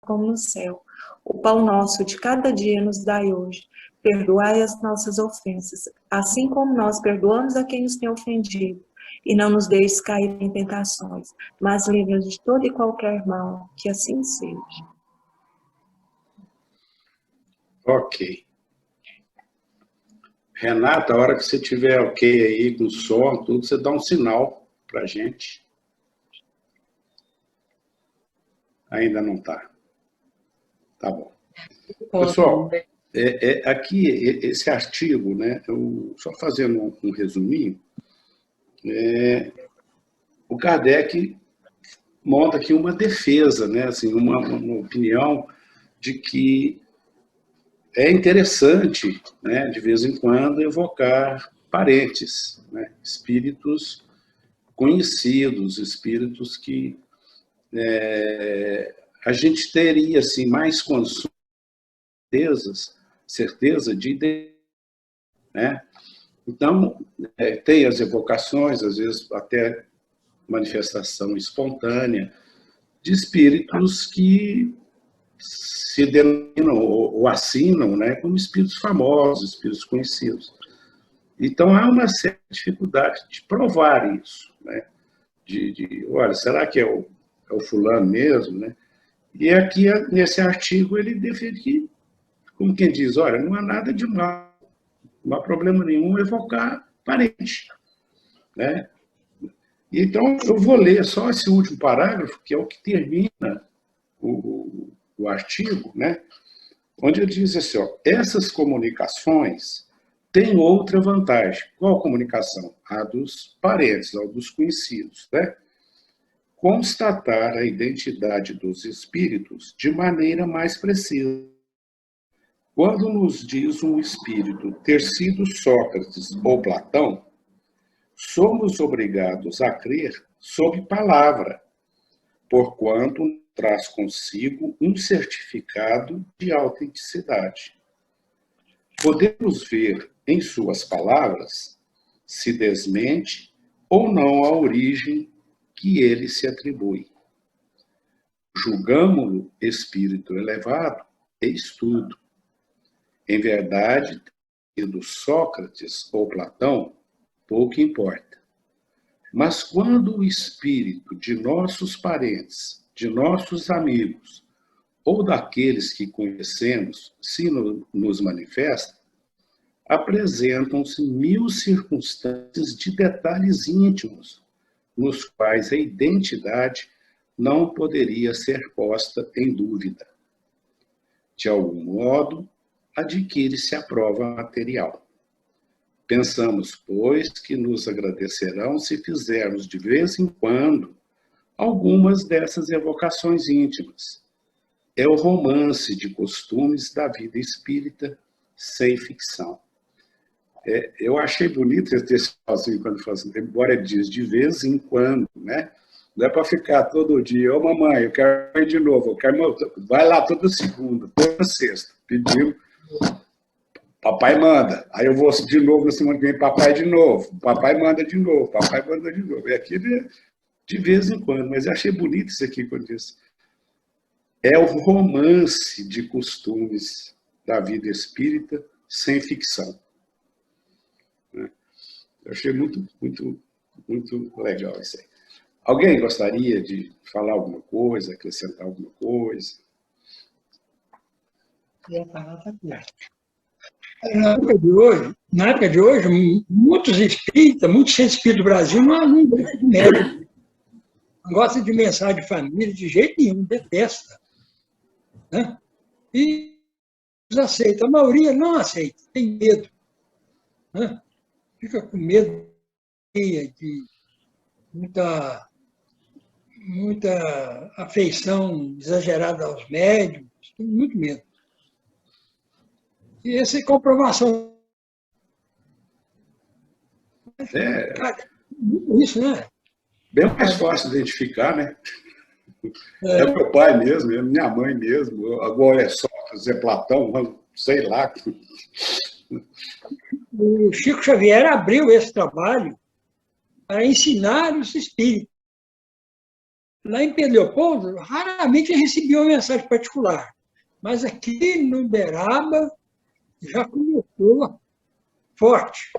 como no céu. O pão nosso de cada dia nos dai hoje. Perdoai as nossas ofensas, assim como nós perdoamos a quem nos tem ofendido. E não nos deixes cair em tentações, mas livra-nos de todo e qualquer mal, que assim seja. Ok. Renata, a hora que você tiver ok aí com o som, tudo, você dá um sinal para a gente. Ainda não está. Tá bom. Pessoal, aqui, esse artigo, né, só fazendo um resuminho, o Kardec monta aqui uma defesa, né, assim, uma opinião de que é interessante, né, de vez em quando, evocar parentes, né, espíritos conhecidos, espíritos que a gente teria assim, mais certeza de, né? Então, tem as evocações, às vezes até manifestação espontânea, de espíritos que se denominam ou assinam, né, como espíritos famosos, espíritos conhecidos. Então, há uma certa dificuldade de provar isso, né? Olha, será que é o fulano mesmo, né? E aqui, nesse artigo, ele defende que, como quem diz, olha, não há nada de mal, não há problema nenhum evocar parente, né? Então, eu vou ler só esse último parágrafo, que é o que termina o artigo, né? Onde ele diz assim, ó, essas comunicações têm outra vantagem. Qual comunicação? A dos parentes, a dos conhecidos, né? Constatar a identidade dos espíritos de maneira mais precisa. Quando nos diz um espírito ter sido Sócrates ou Platão, somos obrigados a crer sob palavra, porquanto traz consigo um certificado de autenticidade. Podemos ver em suas palavras se desmente ou não a origem que ele se atribui. Julgamo-lo espírito elevado e estudo. Em verdade, sendo Sócrates ou Platão, pouco importa. Mas quando o espírito de nossos parentes, de nossos amigos, ou daqueles que conhecemos, se nos manifesta, apresentam-se 1000 circunstâncias de detalhes íntimos, nos quais a identidade não poderia ser posta em dúvida. De algum modo, adquire-se a prova material. Pensamos, pois, que nos agradecerão se fizermos de vez em quando algumas dessas evocações íntimas. É o romance de costumes da vida espírita sem ficção. Eu achei bonito esse textozinho quando fala assim, embora ele diz de vez em quando, né? Não é para ficar todo dia, ô mamãe, eu quero ir de novo, vai lá toda segunda, toda sexta, pediu, papai manda, aí eu vou de novo na semana que vem, papai de novo, papai manda de novo, papai manda de novo, e aqui de vez em quando, mas eu achei bonito isso aqui quando diz, é o romance de costumes da vida espírita sem ficção. Eu achei muito, muito, muito legal isso aí. Alguém gostaria de falar alguma coisa, acrescentar alguma coisa? Na época de hoje, muitos espíritas, muitos centros espíritas do Brasil não gostam de médico. Não gostam de mensagem de família de jeito nenhum, detesta. Né? E eles aceitam. A maioria não aceita, tem medo. Né? Fica com medo de muita afeição exagerada aos médiums, tem muito medo. E essa é comprovação. Isso, né? Bem mais fácil de identificar, né? É meu pai mesmo, é minha mãe mesmo, agora é Sócrates, é Platão, sei lá. O Chico Xavier abriu esse trabalho para ensinar os espíritos. Lá em Pedro Leopoldo, raramente eu recebia uma mensagem particular. Mas aqui no Uberaba já começou forte.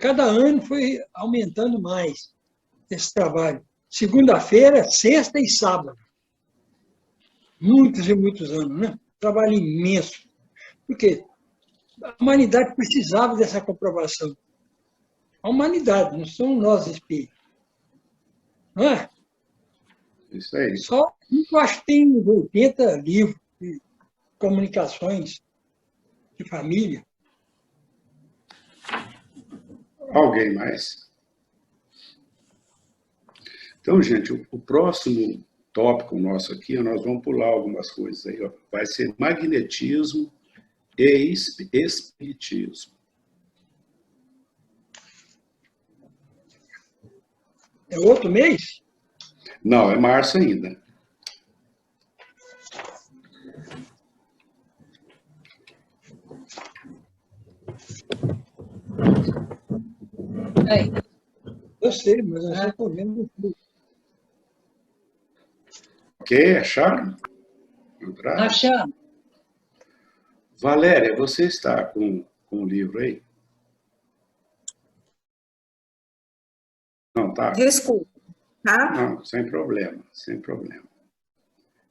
Cada ano foi aumentando mais esse trabalho. Segunda-feira, sexta e sábado. Muitos e muitos anos, né? Trabalho imenso. Porque a humanidade precisava dessa comprovação. A humanidade, não somos nós espíritos. Não é? Isso aí. Só, eu acho que tem uns 80 livros de comunicações de família. Alguém mais? Então, gente, o próximo tópico nosso aqui, nós vamos pular algumas coisas aí, ó. Vai ser magnetismo e espiritismo. É outro mês? Não, é março ainda. Eu sei, mas eu já estou vendo. Ok, acharam? Achamos. Valéria, você está com o livro aí? Não, tá? Desculpa, tá? Não, sem problema, sem problema.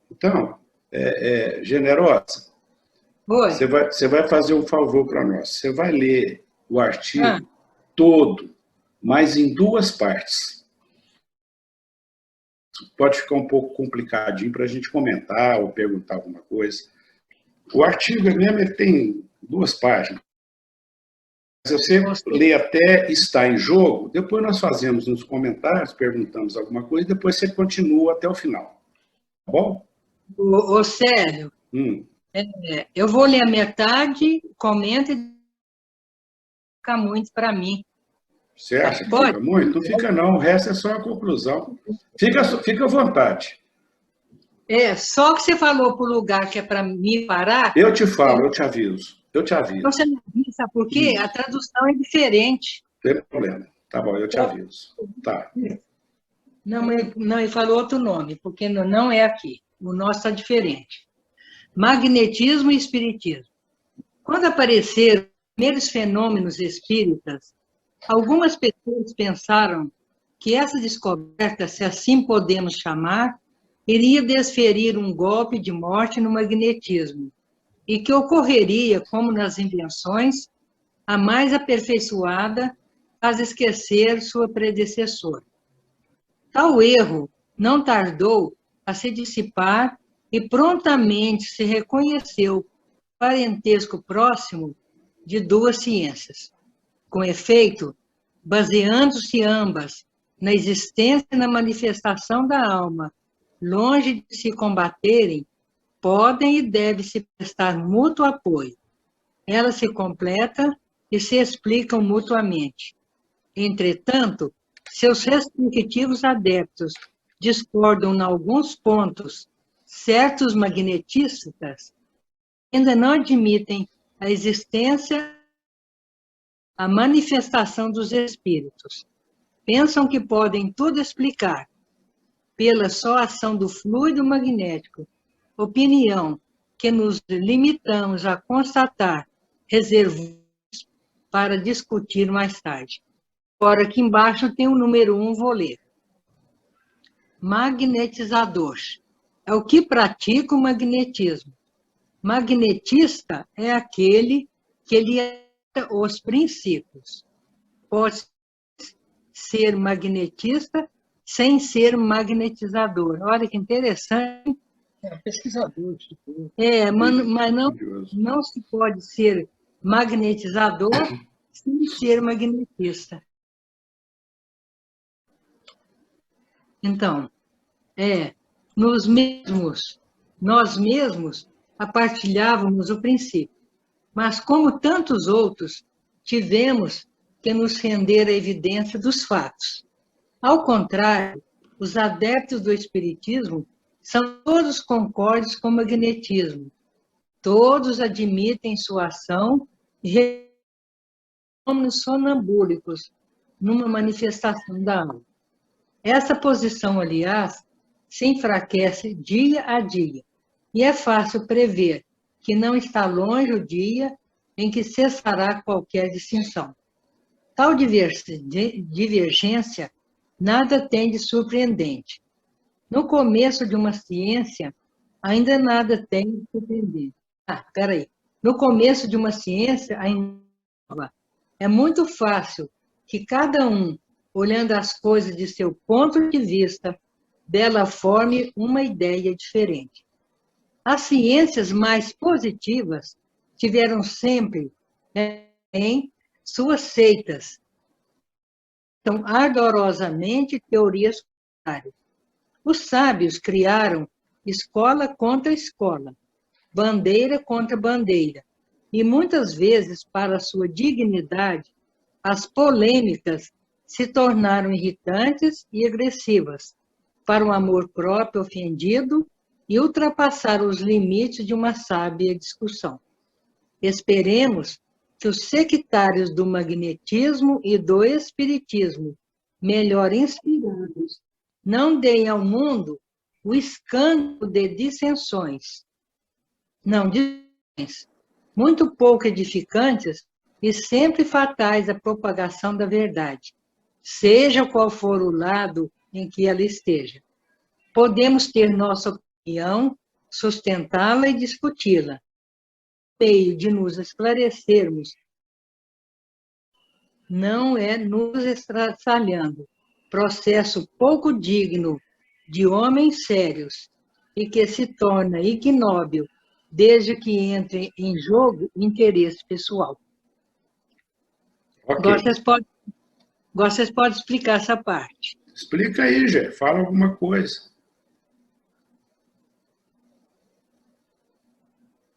Então, Generosa, Oi. você vai fazer um favor para nós. Você vai ler o artigo todo, mas em duas partes. Pode ficar um pouco complicadinho para a gente comentar ou perguntar alguma coisa. O artigo mesmo ele tem 2 páginas. Se você ler até está em jogo, depois nós fazemos nos comentários, perguntamos alguma coisa, e depois você continua até o final. Tá bom? Ô, Célio, eu vou ler a metade, comenta e fica muito para mim. Você acha que fica muito? Não fica não, o resto é só a conclusão. Fica à vontade. Só que você falou para o lugar que é para me parar. Eu te falo, eu te aviso. Então você não avisa, sabe por quê? A tradução é diferente. Não tem problema. Tá bom, eu te aviso. Tá. Não, ele falou outro nome, porque não é aqui. O nosso está diferente. Magnetismo e espiritismo. Quando apareceram os primeiros fenômenos espíritas, algumas pessoas pensaram que essa descoberta, se assim podemos chamar, iria desferir um golpe de morte no magnetismo, e que ocorreria, como nas invenções, a mais aperfeiçoada faz esquecer sua predecessora. Tal erro não tardou a se dissipar e prontamente se reconheceu o parentesco próximo de 2 ciências. Com efeito, baseando-se ambas na existência e na manifestação da alma, longe de se combaterem, podem e devem se prestar mútuo apoio. Elas se completam e se explicam mutuamente. Entretanto, seus respectivos adeptos discordam em alguns pontos. Certos magnetistas ainda não admitem a existência, a manifestação dos espíritos. Pensam que podem tudo explicar pela só ação do fluido magnético, opinião que nos limitamos a constatar, reservamos para discutir mais tarde. Agora, aqui embaixo tem o número 1, vou ler. Magnetizador. É o que pratica o magnetismo. Magnetista é aquele que orienta os princípios. Pode ser magnetista sem ser magnetizador. Olha que interessante. Pesquisador. Mas não se pode ser magnetizador sem ser magnetista. Então, nós mesmos partilhávamos o princípio, mas como tantos outros, tivemos que nos render à evidência dos fatos. Ao contrário, os adeptos do espiritismo são todos concordes com o magnetismo. Todos admitem sua ação e fenômenos sonambúlicos numa manifestação da alma. Essa posição, aliás, se enfraquece dia a dia, e é fácil prever que não está longe o dia em que cessará qualquer distinção. Tal divergência nada tem de surpreendente. No começo de uma ciência, ainda nada tem de surpreendente. Espera aí. No começo de uma ciência, ainda é muito fácil que cada um, olhando as coisas de seu ponto de vista, dela forme uma ideia diferente. As ciências mais positivas tiveram sempre em suas seitas, então, ardorosamente, teorias contrárias. Os sábios criaram escola contra escola, bandeira contra bandeira, e muitas vezes, para sua dignidade, as polêmicas se tornaram irritantes e agressivas, para o amor próprio ofendido e ultrapassaram os limites de uma sábia discussão. Esperemos que os sectários do magnetismo e do espiritismo, melhor inspirados, não deem ao mundo o escândalo de dissensões, muito pouco edificantes e sempre fatais à propagação da verdade, seja qual for o lado em que ela esteja. Podemos ter nossa opinião, sustentá-la e discuti-la, meio de nos esclarecermos, não é nos estraçalhando, processo pouco digno de homens sérios e que se torna ignóbil desde que entre em jogo interesse pessoal. Ok. Vocês podem explicar essa parte. Explica aí, Gê. Fala alguma coisa.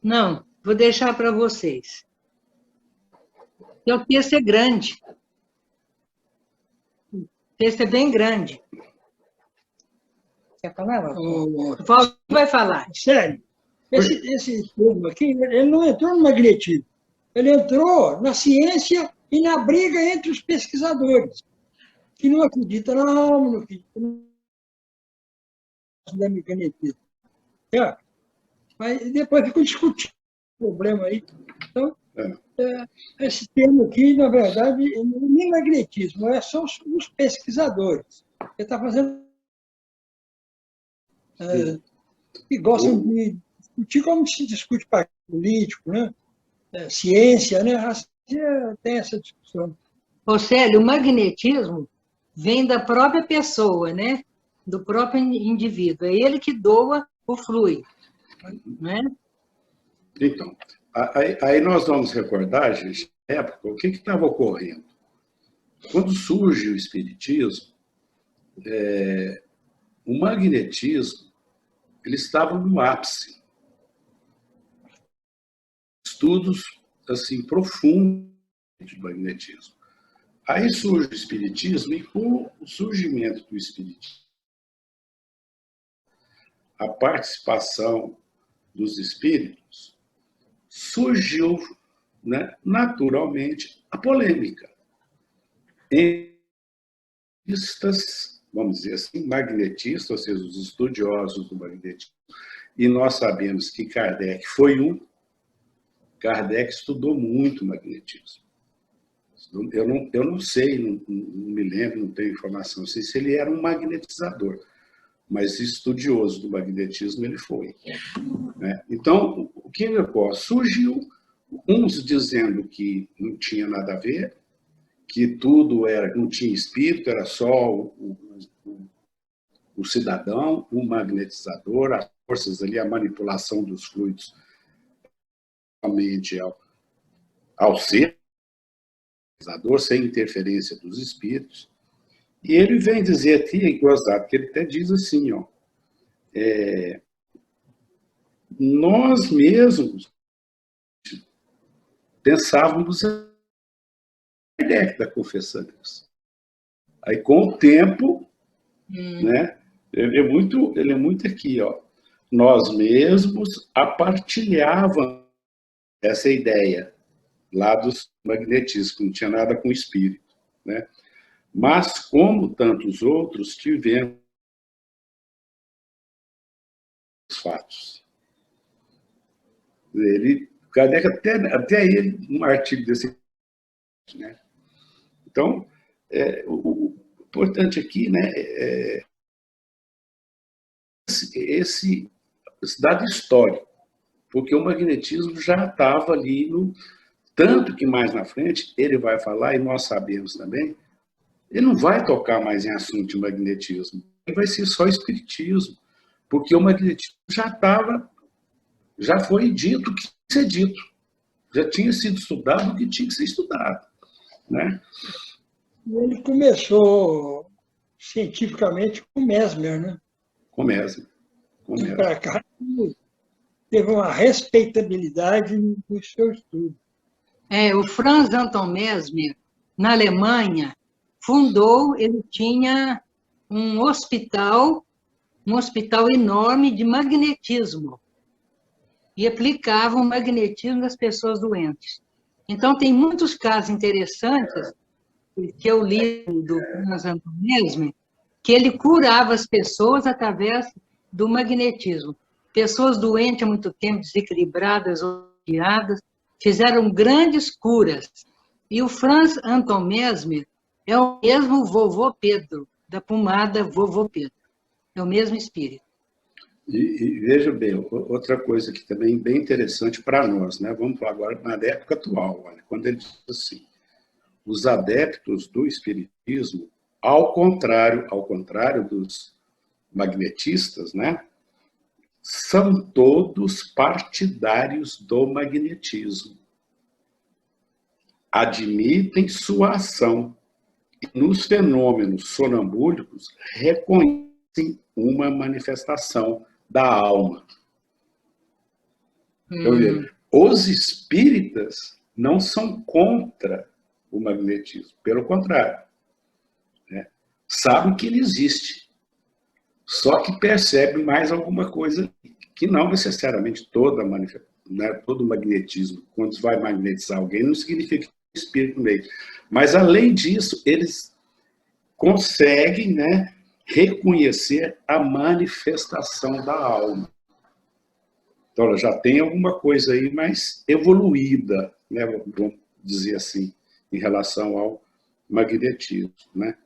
Não, vou deixar para vocês. O texto é grande. O texto é bem grande. Quer falar? O Paulo vai falar. Sério, esse termo aqui, ele não entrou no magnetismo. Ele entrou na ciência e na briga entre os pesquisadores, que não acreditam na alma, não acreditam no magnetismo. Mas depois ficou discutindo o problema aí. Então, esse termo aqui, na verdade, não é nem magnetismo, é só os pesquisadores. Ele está fazendo. Que gostam de discutir como se discute partido político, né? Ciência, né? A ciência tem essa discussão. Ô, Célio, o magnetismo vem da própria pessoa, né? Do próprio indivíduo. É ele que doa o fluido. Né? Então, aí nós vamos recordar, gente, na época, o que estava ocorrendo. Quando surge o espiritismo, o magnetismo ele estava no ápice. Estudos assim profundos de magnetismo. Aí surge o espiritismo e com o surgimento do espiritismo, a participação dos espíritos, surgiu, né, naturalmente a polêmica entre vamos dizer assim, magnetistas, ou seja, os estudiosos do magnetismo, e nós sabemos que Kardec foi um. Kardec estudou muito magnetismo. Eu não sei, não me lembro, não tenho informação, não sei se ele era um magnetizador, mas estudioso do magnetismo ele foi. Né? Então, o que ocorre? Surgiu uns dizendo que não tinha nada a ver, que tudo não tinha espírito, era só o cidadão, o magnetizador, as forças ali, a manipulação dos fluidos, somente ao ser, sem interferência dos espíritos. E ele vem dizer aqui, gozado, que ele até diz assim, ó, nós mesmos pensávamos a ideia que está confessando isso. Aí, com o tempo, né, ele é muito aqui, ó, nós mesmos apartilhávamos essa ideia lá dos magnetismos, que não tinha nada com o espírito, né? Mas, como tantos outros, tivemos os fatos. Kardec até aí, um artigo desse, né? Então, o importante aqui, né, esse dado histórico, porque o magnetismo já estava ali, tanto que mais na frente ele vai falar, e nós sabemos também, ele não vai tocar mais em assunto de magnetismo, ele vai ser só espiritismo, porque o magnetismo já foi dito o que tinha que ser dito, já tinha sido estudado o que tinha que ser estudado, né? Ele começou cientificamente com Mesmer, né? Com Mesmer. E para cá, teve uma respeitabilidade no seu estudo. O Franz Anton Mesmer, na Alemanha, ele tinha um hospital enorme de magnetismo, e aplicava o magnetismo nas pessoas doentes. Então, tem muitos casos interessantes que eu li do Franz Anton Mesmer, que ele curava as pessoas através do magnetismo. Pessoas doentes há muito tempo, desequilibradas, odiadas, fizeram grandes curas. E o Franz Anton Mesmer é o mesmo vovô Pedro, da pomada vovô Pedro. É o mesmo espírito. E veja bem, outra coisa que também é bem interessante para nós, né? Vamos falar agora na época atual, olha, quando ele diz assim, os adeptos do espiritismo, ao contrário dos magnetistas, né? São todos partidários do magnetismo. Admitem sua ação e nos fenômenos sonambúlicos reconhecem uma manifestação da alma. Então, os espíritas não são contra o magnetismo, pelo contrário, né? Sabem que ele existe, só que percebem mais alguma coisa que não necessariamente todo magnetismo, quando vai magnetizar alguém, não significa que o espírito meio. Mas, além disso, eles conseguem, né, reconhecer a manifestação da alma. Então, ela já tem alguma coisa aí mais evoluída, né, vamos dizer assim, em relação ao magnetismo, né?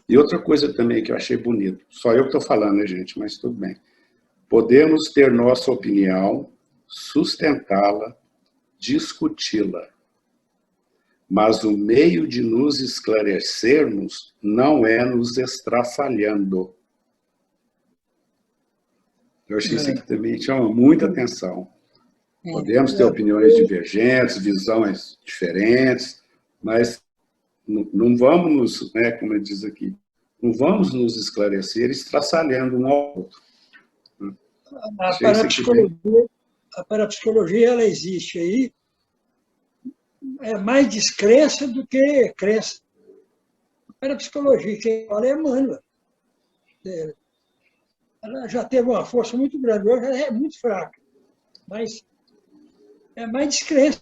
E outra coisa também que eu achei bonito, só eu que estou falando, né, gente, mas tudo bem. Podemos ter nossa opinião, sustentá-la, discuti-la, mas o meio de nos esclarecermos não é nos estraçalhando. Eu achei isso aqui também chama muita atenção. Podemos ter opiniões divergentes, visões diferentes, mas não vamos, né, como ele diz aqui, não vamos nos esclarecer estraçalhando um ao outro. A parapsicologia, ela existe aí, é mais descrença do que crença. A parapsicologia, quem fala é Emmanuel. Ela já teve uma força muito grande, hoje ela é muito fraca, mas é mais descrença,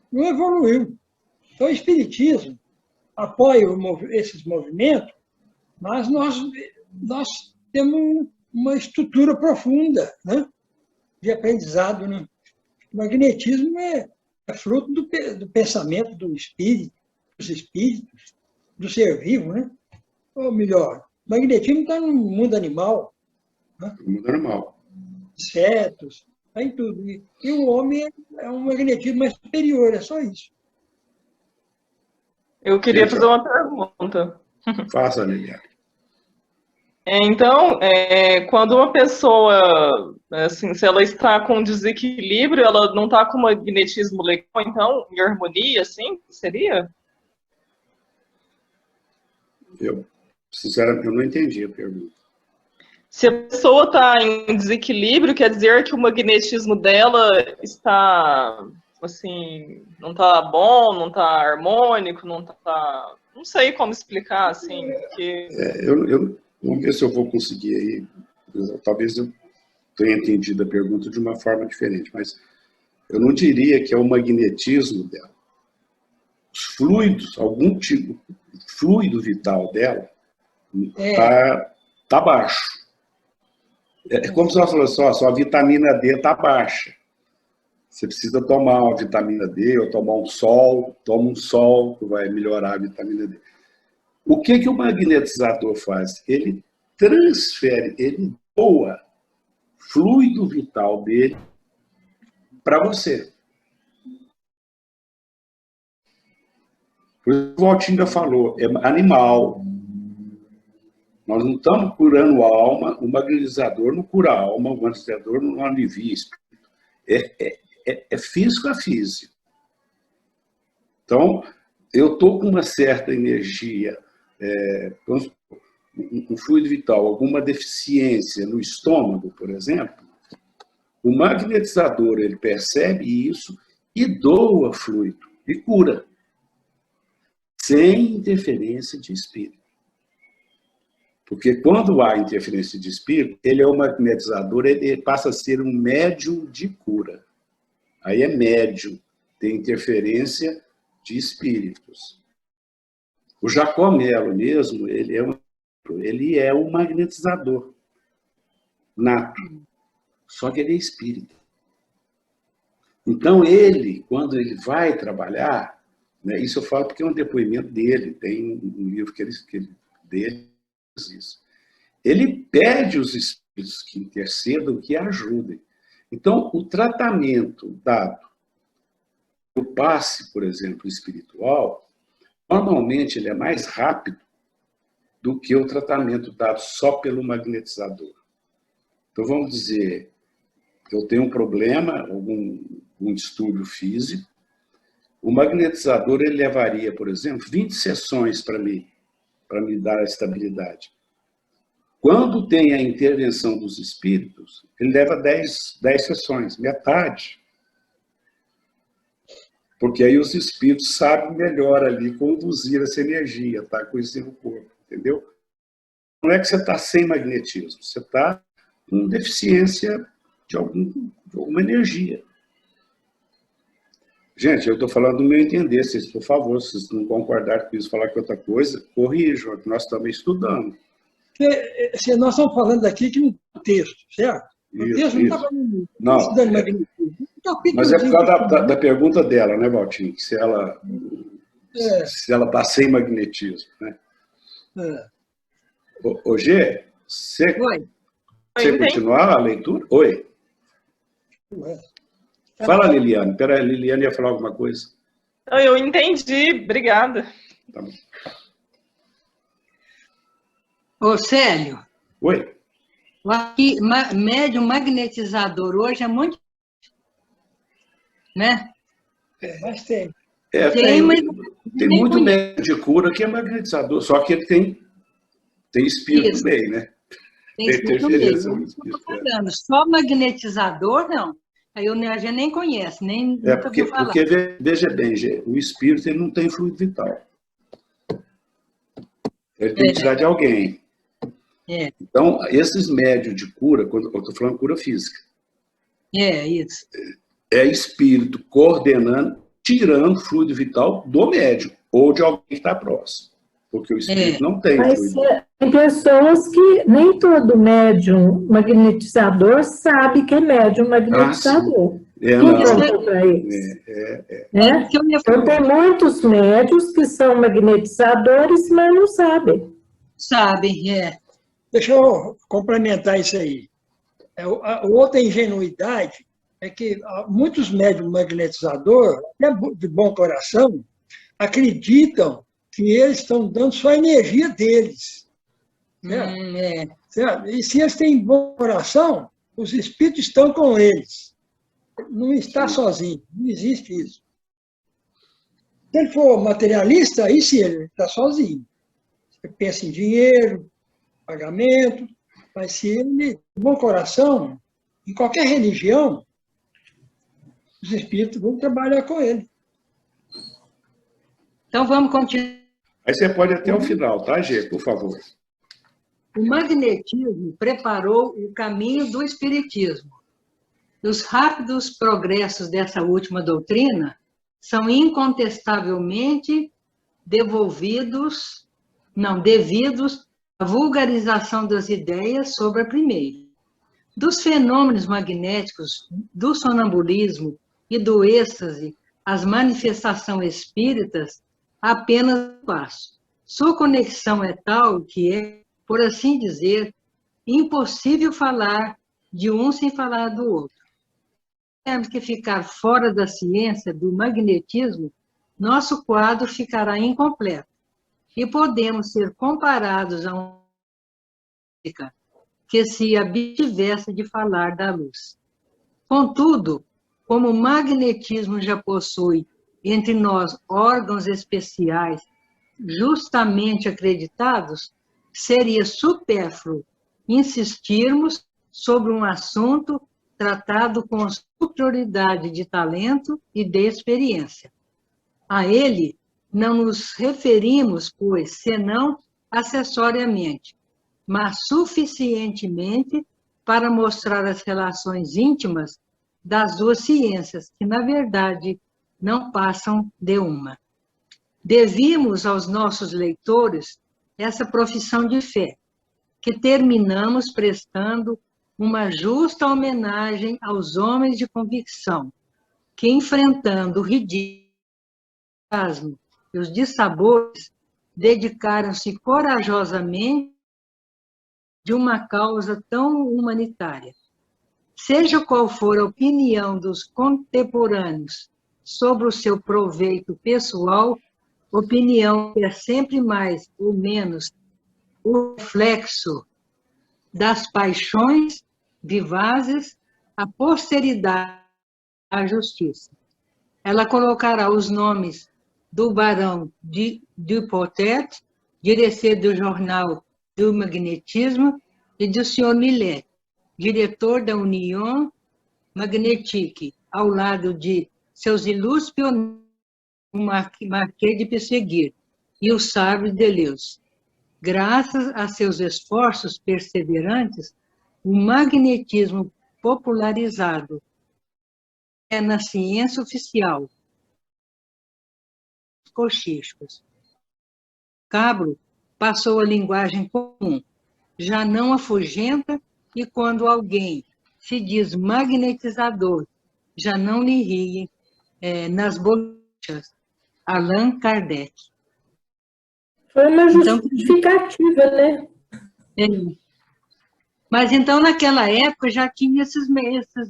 não evoluiu. Então, o espiritismo apoia esses movimentos, mas nós temos uma estrutura profunda, né, de aprendizado, né? O magnetismo é fruto do pensamento do espírito, dos espíritos, do ser vivo, né? Ou melhor, o magnetismo está no mundo animal. Né? No mundo animal. Insetos, está em tudo. E o homem é um magnetismo mais superior, é só isso. Eu queria fazer uma pergunta. Faça, Liliane. Então, quando uma pessoa, assim, se ela está com desequilíbrio, ela não está com magnetismo legal, então, em harmonia, assim, seria? Sinceramente, eu não entendi a pergunta. Se a pessoa está em desequilíbrio, quer dizer que o magnetismo dela está, assim, não está bom, não está harmônico, não está... Não sei como explicar, assim, porque... Vamos ver se eu vou conseguir aí. Talvez eu tenha entendido a pergunta de uma forma diferente, mas eu não diria que é o magnetismo dela. Os fluidos, algum tipo, fluido vital dela, está baixo. É como se ela falou assim, ó, sua vitamina D está baixa. Você precisa tomar uma vitamina D ou tomar um sol. Toma um sol que vai melhorar a vitamina D. O que o magnetizador faz? Ele transfere, ele doa fluido vital dele para você. Por isso que o Valtinga falou, é animal. Nós não estamos curando a alma, o magnetizador não cura a alma, o magnetizador não alivia espírito. É físico a físico. Então, eu estou com uma certa energia, um fluido vital, alguma deficiência no estômago, por exemplo, o magnetizador ele percebe isso e doa fluido e cura, sem interferência de espírito. Porque quando há interferência de espírito, ele é um magnetizador, ele passa a ser um médium de cura. Aí é médium, tem interferência de espíritos. O Jacó Melo mesmo, ele é um magnetizador nato, só que ele é espírita. Então ele, quando ele vai trabalhar, né, isso eu falo porque é um depoimento dele, tem um livro dele diz isso. Ele pede os espíritos que intercedam, que ajudem. Então, o tratamento dado o passe, por exemplo, espiritual, normalmente ele é mais rápido do que o tratamento dado só pelo magnetizador. Então, vamos dizer, eu tenho um problema, algum distúrbio físico, o magnetizador ele levaria, por exemplo, 20 sessões para me dar a estabilidade. Quando tem a intervenção dos espíritos, ele leva 10 sessões, metade. Porque aí os espíritos sabem melhor ali conduzir essa energia, tá? Conhecendo o corpo, entendeu? Não é que você está sem magnetismo, você está com deficiência de alguma energia. Gente, eu estou falando do meu entender, vocês, por favor, se vocês não concordarem com isso, falar que outra coisa, corrijam, que nós estamos estudando. Nós estamos falando aqui que no texto, certo? O texto não está falando isso. Não, mas é por causa da pergunta dela, né, Valtinho? Se ela está sem magnetismo, né? Ô, Gê, você continuar a leitura? Oi. Fala, Liliane. Espera, a Liliane ia falar alguma coisa. Eu entendi, obrigada. Tá bom. Ô, Célio. Oi. Aqui, médium magnetizador hoje é muito... Né? Mas tem. Tem muito médium de cura que é magnetizador, só que ele tem espírito Isso. bem, né? Tem espírito mesmo. Só magnetizador, não. Aí a gente nem conhece, nem nunca ouviu falar. Porque, veja bem, o espírito ele não tem fluido vital. Ele tem que tirar de alguém. Então, esses médios de cura, quando eu estou falando cura física. Isso. É espírito coordenando, tirando fluido vital do médium ou de alguém que está próximo. Porque o espírito não tem fluido. Mas tem pessoas que nem todo médium magnetizador sabe que é médium magnetizador. Então, tem muitos médios que são magnetizadores, mas não sabem. Sabem, Deixa eu complementar isso aí. Outra ingenuidade é que muitos médiums magnetizadores, de bom coração, acreditam que eles estão dando só a energia deles. Certo? E se eles têm bom coração, os espíritos estão com eles. Não está sozinho, não existe isso. Se ele for materialista, aí sim, ele está sozinho. Ele pensa em dinheiro, pagamento, mas se ele tem bom coração, em qualquer religião, os espíritos vão trabalhar com ele. Então vamos continuar. Aí você pode ir até o final, tá, Gê? Por favor. O magnetismo preparou o caminho do espiritismo. Os rápidos progressos dessa última doutrina são incontestavelmente devidos à vulgarização das ideias sobre a primeira. Dos fenômenos magnéticos, do sonambulismo e do êxtase, as manifestações espíritas, apenas um passo. Sua conexão é tal que é, por assim dizer, impossível falar de um sem falar do outro. Temos que ficar fora da ciência do magnetismo, nosso quadro ficará incompleto e podemos ser comparados a um que se abstivesse de falar da luz. Contudo, como o magnetismo já possui entre nós órgãos especiais justamente acreditados, seria supérfluo insistirmos sobre um assunto tratado com superioridade de talento e de experiência. A ele não nos referimos, pois, senão acessoriamente, mas suficientemente para mostrar as relações íntimas das duas ciências, que, na verdade, não passam de uma. Devíamos aos nossos leitores essa profissão de fé, que terminamos prestando uma justa homenagem aos homens de convicção, que, enfrentando o ridículo e os dissabores, dedicaram-se corajosamente de uma causa tão humanitária. Seja qual for a opinião dos contemporâneos sobre o seu proveito pessoal, opinião que é sempre mais ou menos o reflexo das paixões vivazes, a posteridade, a justiça. Ela colocará os nomes do barão Dupotet, diretor do jornal do magnetismo, e do senhor Millet, diretor da Union Magnétique, ao lado de seus ilustres pioneiros, o Marquês de Pesseguir e o Sabre de Deleuze. Graças a seus esforços perseverantes, o magnetismo popularizado é na ciência oficial. Cochísticos. Cabro passou a linguagem comum, já não afugenta, e quando alguém se diz magnetizador, já não lhe riem nas bochechas. Allan Kardec. Foi uma justificativa, né? É. Mas então, naquela época, já tinha esses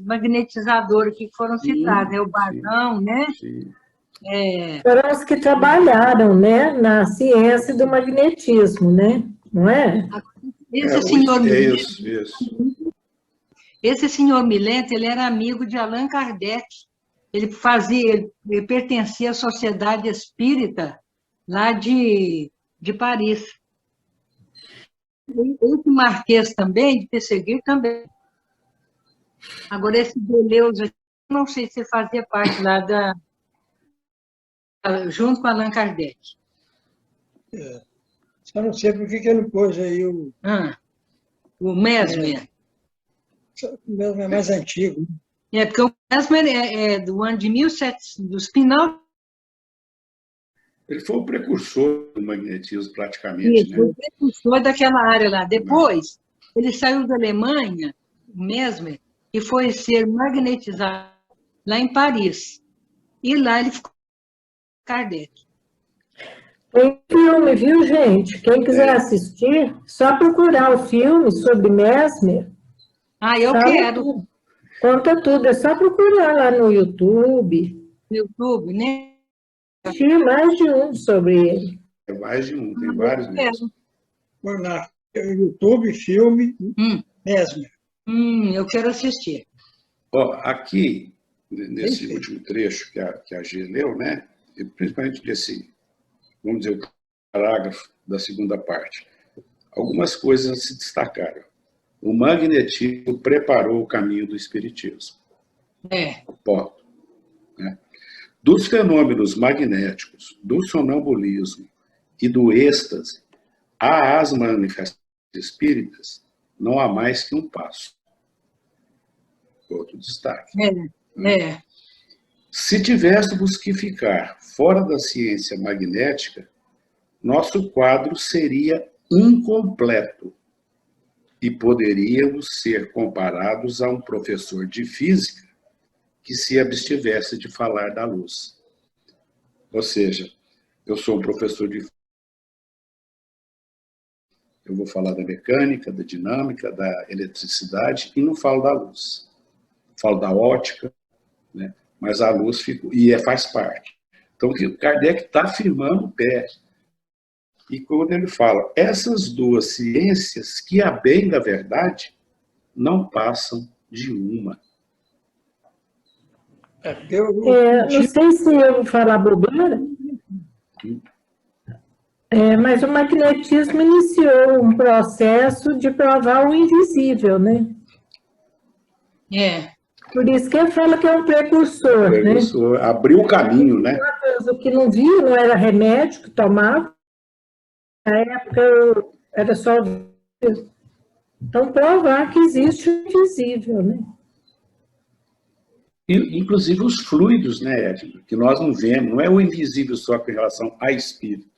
magnetizadores que foram citados, né? O Barão, né? Sim. Foram os que trabalharam, né, na ciência do magnetismo, né? Não é? Esse senhor Millet, ele era amigo de Allan Kardec. Ele pertencia à Sociedade Espírita lá de Paris. Esse Marquês também, de Pesseguir também. Agora, esse Deleuze, não sei se fazia parte lá junto com Allan Kardec. Só não sei por que ele não pôs aí o Mesmer. O Mesmer é mais antigo. Porque o Mesmer é do ano de 1700, dos final. Ele foi o precursor do magnetismo, praticamente. Isso, né? O precursor daquela área lá. Depois, ele saiu da Alemanha, o Mesmer, e foi ser magnetizado lá em Paris. E lá ele ficou com Kardec. Tem filme, viu, gente? Quem quiser assistir, só procurar o filme sobre Mesmer. Eu quero. Tudo. Conta tudo, é só procurar lá no YouTube. No YouTube, né? Tinha mais de um sobre ele. É mais de um, tem vários mesmo. Põe lá, YouTube, filme, Mesmer. Eu quero assistir. Aqui, nesse último trecho que a G leu, né? E principalmente desse, vamos dizer, o parágrafo da segunda parte, algumas coisas se destacaram. O magnetismo preparou o caminho do espiritismo. Ponto. Né? Dos fenômenos magnéticos, do sonambulismo e do êxtase, às manifestações espíritas, não há mais que um passo. Outro destaque. Se tivéssemos que ficar fora da ciência magnética, nosso quadro seria incompleto e poderíamos ser comparados a um professor de física que se abstivesse de falar da luz. Ou seja, eu sou um professor de física, eu vou falar da mecânica, da dinâmica, da eletricidade e não falo da luz. Falo da ótica, né? Mas a luz fica, faz parte. Então, o Kardec está firmando o pé. E quando ele fala, essas duas ciências, que a bem da verdade, não passam de uma. Não sei se eu vou falar bobeira, mas o magnetismo iniciou um processo de provar o invisível, né? Por isso que ele fala que é um precursor, Precursor, né? Abriu o caminho, né? O que não via, não era remédio que tomava. Na época era só... Então, provar que existe o invisível, né? Inclusive os fluidos, né, Edna? Que nós não vemos, não é o invisível só com relação a espírito.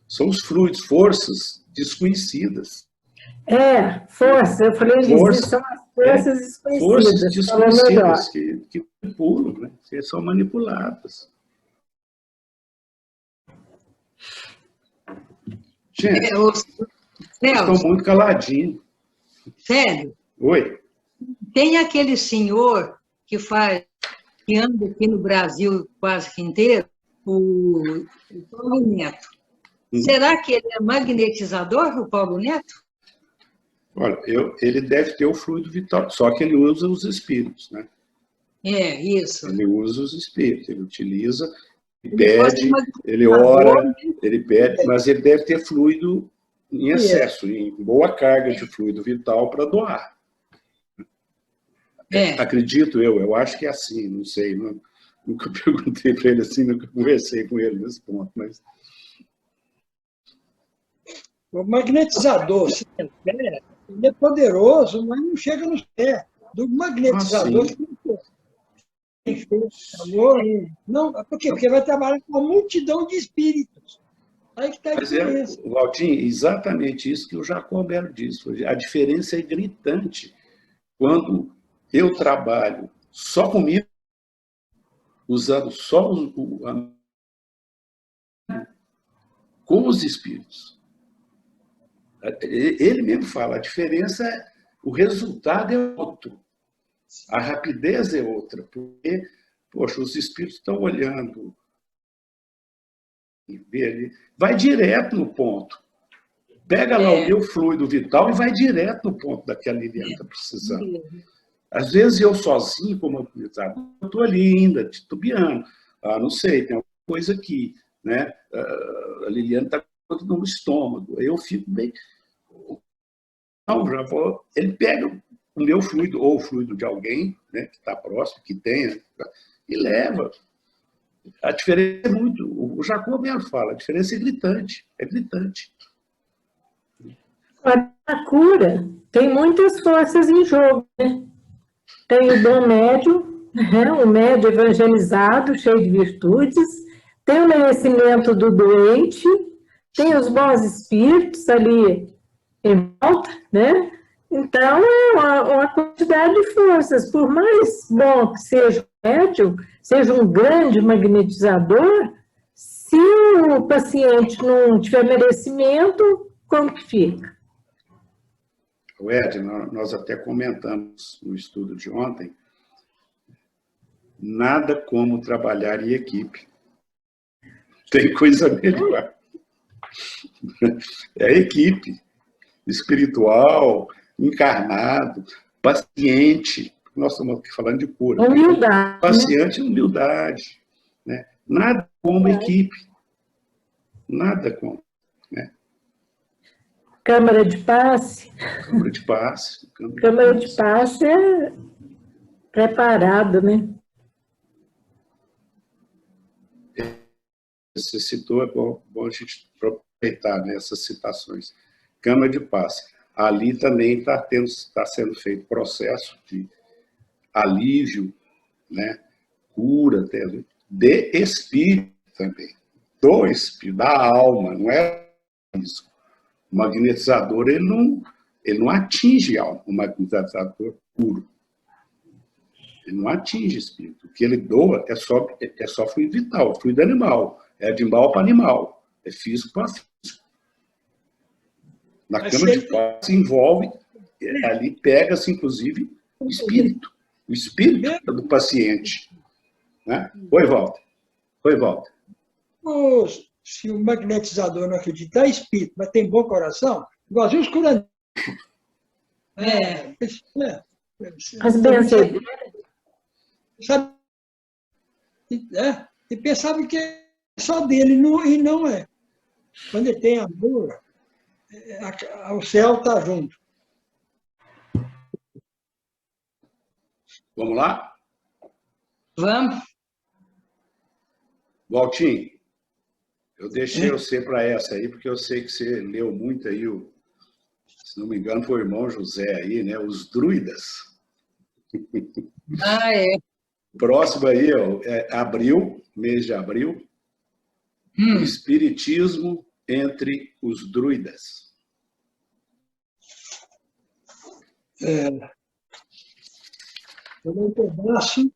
São os fluidos, forças desconhecidas. Força. Eu falei invisível, são as forças desconhecidas. Forças desconhecidas que manipulam, né? Que são manipuladas. Gente, estão muito caladinhos. Sério? Oi? Tem aquele senhor que anda aqui no Brasil quase que inteiro, o Paulo Neto. Será que ele é magnetizador, o Paulo Neto? Olha, ele deve ter o fluido vital, só que ele usa os espíritos, né? Isso. Ele usa os espíritos, ele utiliza, ele pede, ele ora, ele pede, mas ele deve ter fluido em excesso, em boa carga de fluido vital para doar. Acredito eu acho que é assim, não sei, nunca perguntei para ele assim, nunca conversei com ele nesse ponto, mas... O magnetizador, se ele é poderoso, mas não chega nos pés. Do magnetizador, não, por quê? Porque vai trabalhar com uma multidão de espíritos. Aí que está a diferença. Valtinho, exatamente isso que o Jacobel disse. A diferença é gritante. Quando eu trabalho só comigo, usando só com os espíritos. Ele mesmo fala, a diferença é, o resultado é outro. A rapidez é outra, porque, poxa, os espíritos estão olhando, vai direto no ponto. Pega lá o meu fluido vital e vai direto no ponto daquela Liliana está precisando. Às vezes eu sozinho, como autorizado, eu estou ali ainda, titubeando. Não sei, tem alguma coisa aqui, né? A Liliana está no estômago. Eu fico bem... Não, já vou... Ele pega o meu fluido, ou o fluido de alguém, né, que está próximo, que tenha, e leva. A diferença é muito... O Jacob mesmo fala, a diferença é gritante. É gritante. A cura tem muitas forças em jogo, né? Tem o bom médium, o médium evangelizado, cheio de virtudes, tem o merecimento do doente, tem os bons espíritos ali em volta, né? Então, é uma quantidade de forças. Por mais bom que seja o médium, seja um grande magnetizador, se o paciente não tiver merecimento, como que fica? Ed, nós até comentamos no estudo de ontem, nada como trabalhar em equipe. Tem coisa melhor. É a equipe espiritual, encarnado, paciente. Nós estamos aqui falando de cura. Humildade. Paciente e humildade. Né? Nada como equipe. Nada como. Né? Câmara de passe. Câmara de passe. Câmara de passe é preparado, né? Você citou, é bom a gente aproveitar, né, essas citações. Câmara de passe. Ali também está sendo feito processo de alívio, né, cura, de espírito também. Do espírito, da alma, não é isso. O magnetizador, ele ele não atinge o magnetizador puro. Ele não atinge espírito. O que ele doa é só fluido vital, fluido animal. É de animal para animal. É físico para físico. Na cama de paz se envolve, ali pega-se, inclusive, o espírito. O espírito do paciente. Né? Oi, Walter. Oi, Walter. Se o magnetizador não acredita, é espírito, mas tem bom coração, igualzinho os curandeiros. As benzedeiras. Sabe? E pensava que é só dele, e não é. Quando ele tem amor, o céu está junto. Vamos lá? Vamos. Valtinho, eu deixei você para essa aí, porque eu sei que você leu muito aí, se não me engano, foi o irmão José aí, né? Os druidas. Ah, é. Próximo aí, ó, abril, mês de abril, o espiritismo entre os druidas. O pedaço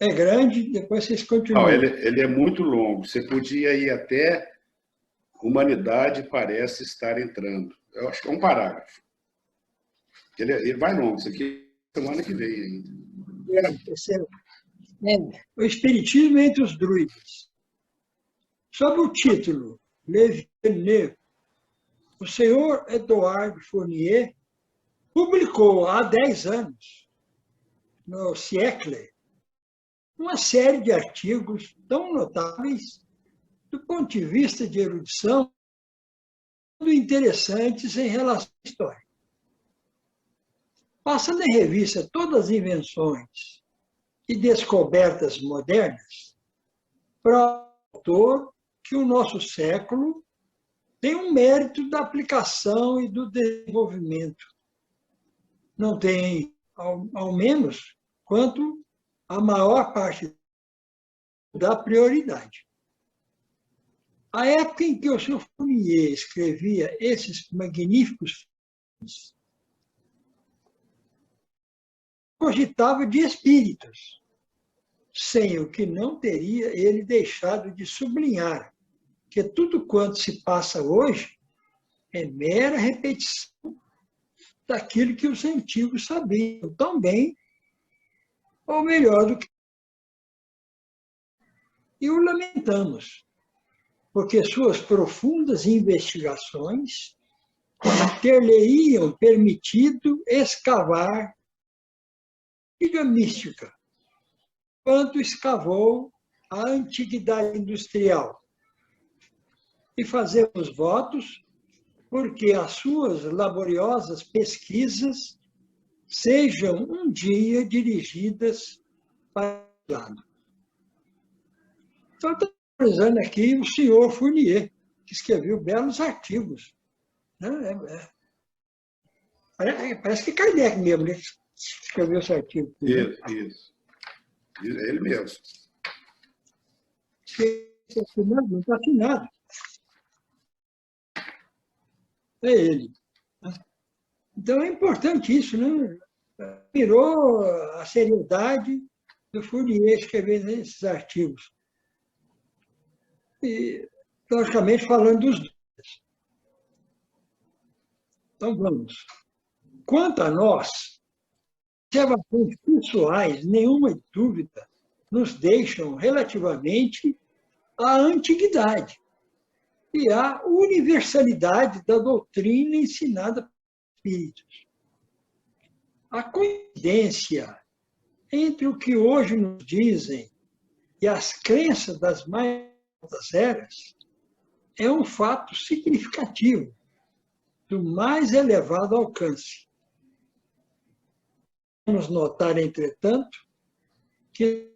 é grande, depois vocês continuam. Não, ele é muito longo. Você podia ir até humanidade parece estar entrando. Eu acho que é um parágrafo. Ele vai longo. Isso aqui é semana que vem ainda. O espiritismo entre os druidas. Sob o título Leviathan, o senhor Edouard Fournier publicou há 10 anos, no Siècle, uma série de artigos tão notáveis do ponto de vista de erudição, muito interessantes em relação à história. Passando em revista todas as invenções e descobertas modernas, prova o autor que o nosso século tem um mérito da aplicação e do desenvolvimento. Não tem, ao menos, quanto a maior parte da prioridade. A época em que o Sr. Fournier escrevia esses magníficos filmes, cogitava de espíritos, sem o que não teria ele deixado de sublinhar que tudo quanto se passa hoje é mera repetição daquilo que os antigos sabiam tão bem, ou melhor do que. E o lamentamos, porque suas profundas investigações ter-lhe-iam permitido escavar a mística, quanto escavou a antiguidade industrial. E fazemos votos porque as suas laboriosas pesquisas sejam um dia dirigidas para o lado. Então, estou analisando aqui o senhor Fournier, que escreveu belos artigos. Parece que Kardec mesmo, né? Escreveu esse artigo. Isso. É ele mesmo. Não está assinado. É ele. Então é importante isso, né? Virou a seriedade do Fournier escrevendo esses artigos. E, logicamente, falando dos dois. Então vamos. Quanto a nós, observações pessoais, nenhuma dúvida, nos deixam relativamente à antiguidade e à universalidade da doutrina ensinada pelos espíritos. A coincidência entre o que hoje nos dizem e as crenças das mais altas eras é um fato significativo do mais elevado alcance. Vamos notar, entretanto, que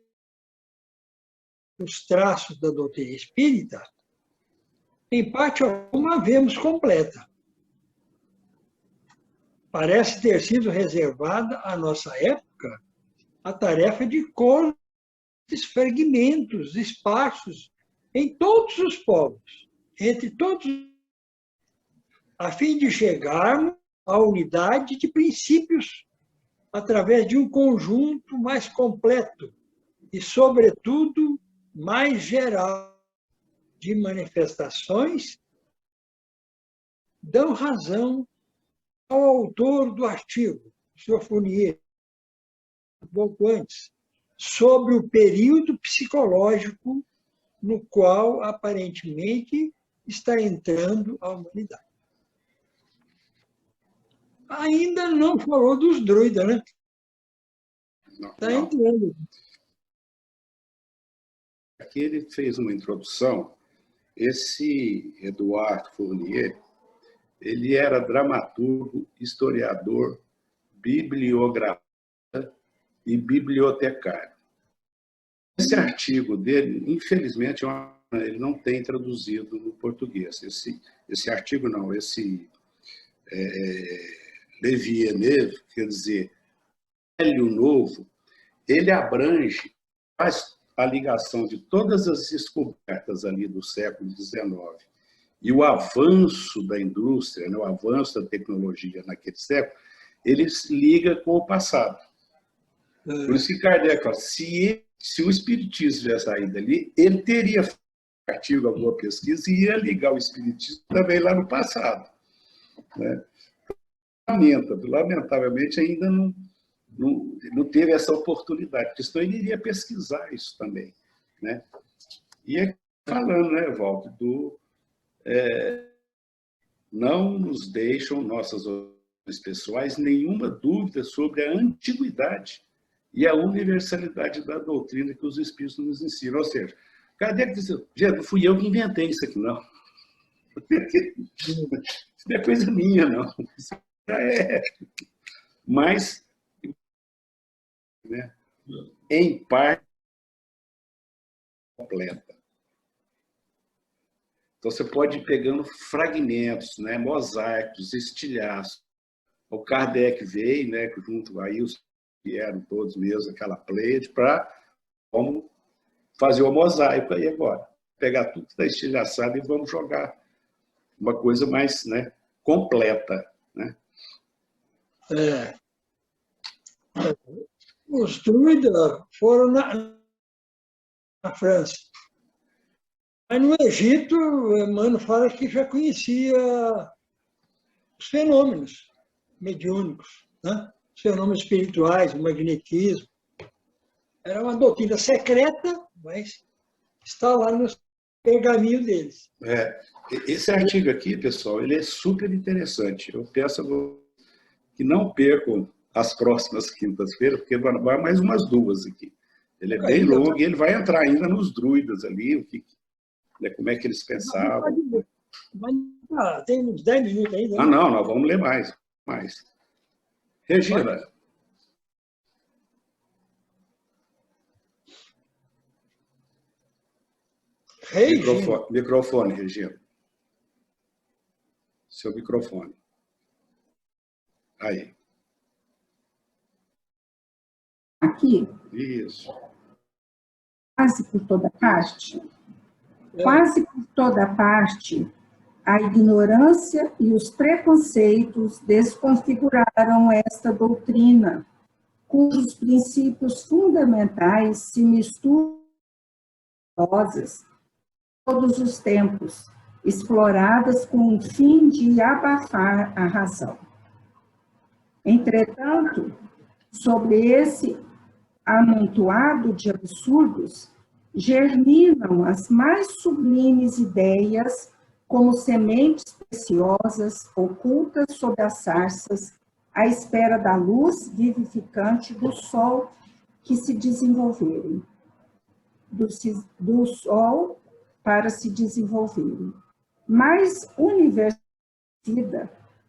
os traços da doutrina espírita, em parte alguma, vemos completa. Parece ter sido reservada à nossa época a tarefa de cor esses fragmentos esparsos em todos os povos, entre todos, a fim de chegarmos a unidade de princípios através de um conjunto mais completo e, sobretudo, mais geral de manifestações, dão razão ao autor do artigo, o Sr. Fournier, um pouco antes, sobre o período psicológico no qual, aparentemente, está entrando a humanidade. Ainda não falou dos druidas, né? Está entrando. Aqui ele fez uma introdução. Esse Eduardo Fournier, ele era dramaturgo, historiador, bibliografista e bibliotecário. Esse artigo dele, infelizmente, ele não tem traduzido no português. Esse artigo não, esse Leviennev, quer dizer, Velho Novo, ele abrange, faz a ligação de todas as descobertas ali do século XIX e o avanço da indústria, né, o avanço da tecnologia naquele século, ele se liga com o passado. Por isso que Kardec fala, se o espiritismo tivesse saído dali, ele teria feito um artigo, alguma pesquisa, e ia ligar o espiritismo também lá no passado. Né? Lamentavelmente, ainda não teve essa oportunidade, porque senão ele iria pesquisar isso também. Né? E é falando, né, Walter, não nos deixam nossas opiniões pessoais nenhuma dúvida sobre a antiguidade e a universalidade da doutrina que os espíritos nos ensinam. Ou seja, Kardec disse, gente, não fui eu que inventei isso aqui, não. Isso não é coisa minha, não. Isso mas, né, em parte completa. Então, você pode ir pegando fragmentos, né, mosaicos, estilhaços. O Kardec veio, né, junto aí, os que eram todos mesmo, aquela pleiade, para vamos fazer o mosaico aí agora. Pegar tudo que está estilhaçado e vamos jogar uma coisa mais, né, completa. Né? Os druidas foram na França. Mas no Egito, Emmanuel fala que já conhecia os fenômenos mediúnicos, né? Os fenômenos espirituais, o magnetismo. Era uma doutrina secreta, mas está lá no pergaminho deles. Esse artigo aqui, pessoal, ele é super interessante. Eu peço que não percam as próximas quintas-feiras, porque vai mais umas duas aqui. Ele é bem longo e ele vai entrar ainda nos druidas ali, como é que eles pensavam. Tem uns 10 minutos ainda. Ah, não, nós vamos ler mais. Regina. Microfone, Regina. Seu microfone. Aí. Aqui? Isso. Quase por toda parte. Quase por toda parte, a ignorância e os preconceitos desconfiguraram esta doutrina, cujos princípios fundamentais se misturam todos os tempos, exploradas com o fim de abafar a razão. Entretanto, sobre esse amontoado de absurdos, germinam as mais sublimes ideias como sementes preciosas ocultas sob as sarças, à espera da luz vivificante do sol que se desenvolverem. Do sol para se desenvolverem. Mais universal,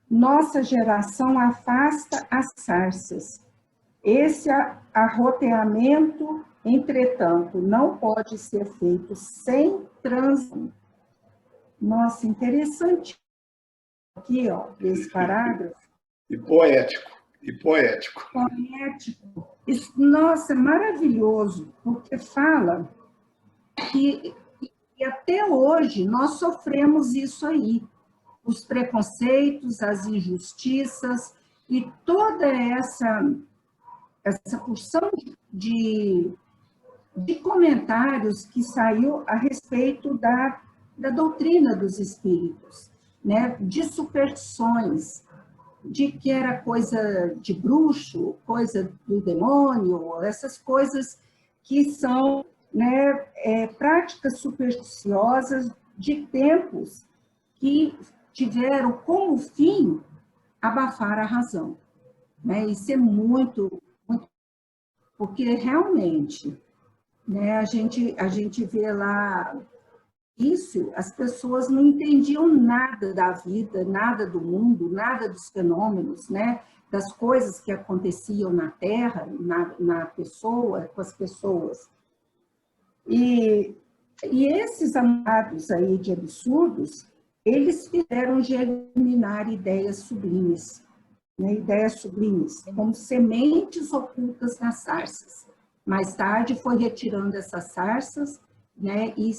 nossa geração afasta as sarças. Esse arroteamento, entretanto, não pode ser feito sem transição. Nossa, interessante. Aqui, ó, esse parágrafo. E poético. Poético. Isso, nossa, maravilhoso, porque fala que até hoje nós sofremos isso aí. os preconceitos, as injustiças e toda essa porção de comentários que saiu a respeito da doutrina dos espíritos, né? De superstições, de que era coisa de bruxo, coisa do demônio, essas coisas que são, né, práticas supersticiosas de tempos que tiveram como fim abafar a razão. Né? Isso é muito, muito, porque realmente, né, a gente vê lá isso, as pessoas não entendiam nada da vida, nada do mundo, nada dos fenômenos, né, das coisas que aconteciam na Terra, na pessoa, com as pessoas. E esses amados aí de absurdos, eles fizeram germinar ideias sublimes, né, ideias sublimes, como sementes ocultas nas sarças. Mais tarde foi retirando essas sarças, né, e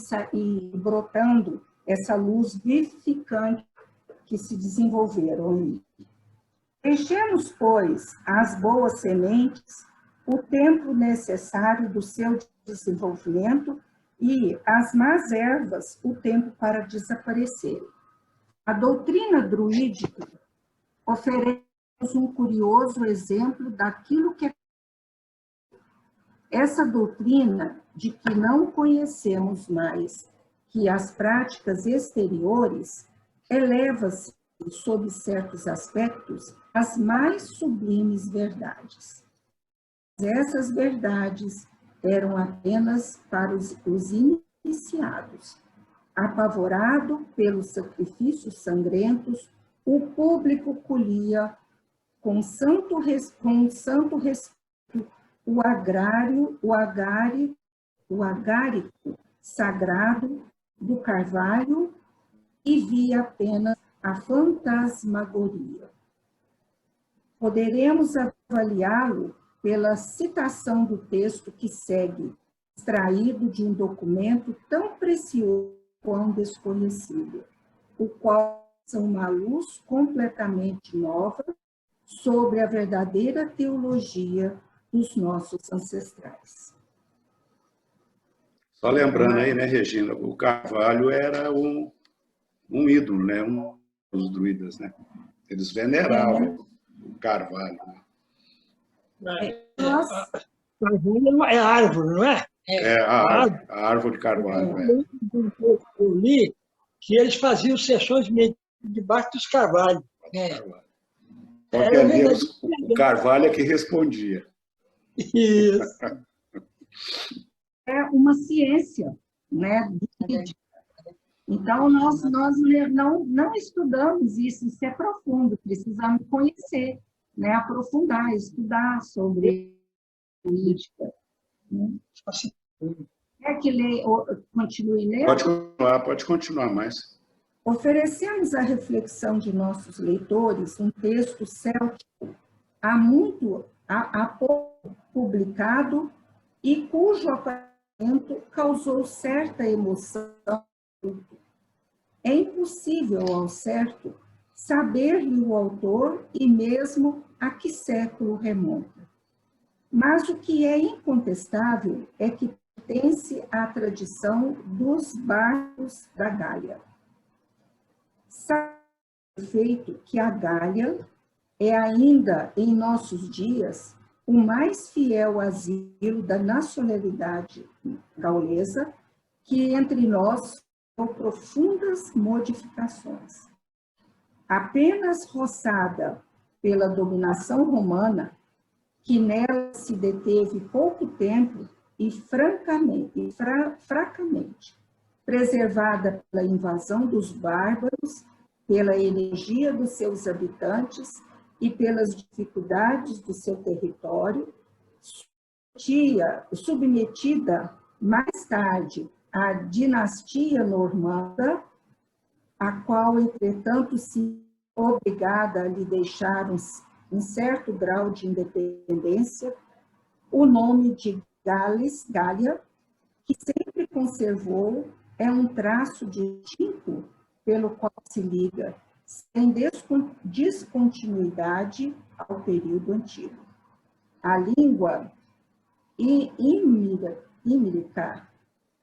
brotando essa luz vivificante que se desenvolveram aí. Deixemos, pois, as boas sementes o tempo necessário do seu desenvolvimento e as más ervas o tempo para desaparecer. A doutrina druídica oferece um curioso exemplo daquilo que é essa doutrina de que não conhecemos mais que as práticas exteriores eleva-se, sob certos aspectos, às mais sublimes verdades. Essas verdades eram apenas para os iniciados. Apavorado pelos sacrifícios sangrentos, o público colhia com santo respeito o agárico sagrado do carvalho e via apenas a fantasmagoria. Poderemos avaliá-lo pela citação do texto que segue, extraído de um documento tão precioso quanto desconhecido, o qual é uma luz completamente nova sobre a verdadeira teologia dos nossos ancestrais. Só lembrando aí, né, Regina, o Carvalho era um ídolo, né, um dos druidas, né? Eles veneravam o Carvalho. Né? Carvalho é árvore, não é? É a árvore de Carvalho. Eu li que eles faziam sessões debaixo dos carvalhos. Porque ali o Carvalho é que respondia. Isso. É uma ciência, né? Então, nós não estudamos isso, isso é profundo, precisamos conhecer, né? Aprofundar, estudar sobre política. Né? Quer que continue lendo? Pode continuar mais. Oferecemos à reflexão de nossos leitores um texto céltico há pouco publicado e cujo apartamento causou certa emoção. É impossível, ao certo, saber-lhe o autor e mesmo a que século remonta. Mas o que é incontestável é que pertence à tradição dos bárbaros da Gália. Sabe o feito que a Gália é ainda, em nossos dias, o mais fiel asilo da nacionalidade gaulesa, que entre nós são profundas modificações. Apenas roçada pela dominação romana, que nela se deteve pouco tempo e fracamente, preservada pela invasão dos bárbaros, pela energia dos seus habitantes e pelas dificuldades do seu território, submetida mais tarde à dinastia normanda, a qual, entretanto, se obrigada a lhe deixar um certo grau de independência, o nome de Gália, que sempre conservou, é um traço distinto pelo qual se liga, sem descontinuidade ao período antigo. A língua ímrica,